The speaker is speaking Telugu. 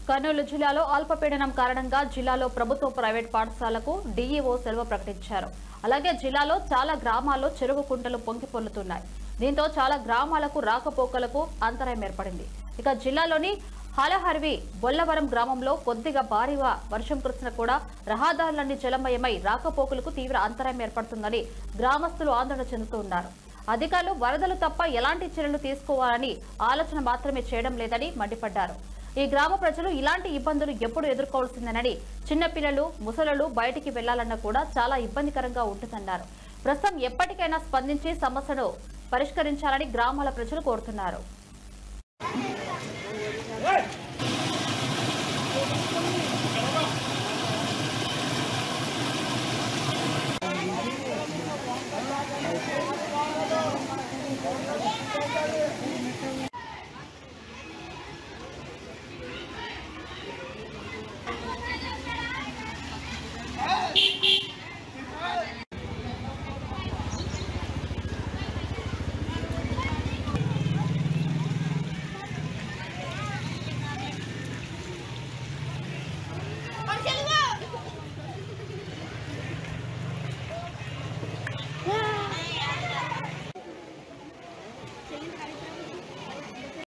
కర్నూలు జిల్లాలో అల్పపీడనం కారణంగా జిల్లాలో ప్రభుత్వ ప్రైవేట్ పాఠశాలకు డీఈఓ సెలవు ప్రకటించారు. అలాగే జిల్లాలో చాలా గ్రామాల్లో చెరువు కుంటలు పొంగి పొర్లుతున్నాయి. దీంతో చాలా గ్రామాలకు రాకపోకలకు అంతరాయం ఏర్పడింది. ఇక జిల్లాలోని హాలహర్వి బొల్లవరం గ్రామంలో కొద్దిగా భారీగా వర్షం కురిసినా కూడా రహదారులన్నీ జలమయమై రాకపోకలకు తీవ్ర అంతరాయం ఏర్పడుతుందని గ్రామస్తులు ఆందోళన చెందుతున్నారు. అధికారులు వరదలు తప్ప ఎలాంటి చర్యలు తీసుకోవాలని ఆలోచన మాత్రమే చేయడం లేదని మండిపడ్డారు. ఈ గ్రామ ప్రజలు ఇలాంటి ఇబ్బందులు ఎప్పుడు ఎదుర్కోవాల్సిందేనని, చిన్నపిల్లలు ముసలులు బయటికి వెళ్లాలన్నా కూడా చాలా ఇబ్బందికరంగా ఉంటుందన్నారు. ప్రస్తుతం ఎప్పటికైనా స్పందించి సమస్యను పరిష్కరించాలని గ్రామాల ప్రజలు కోరుతున్నారు.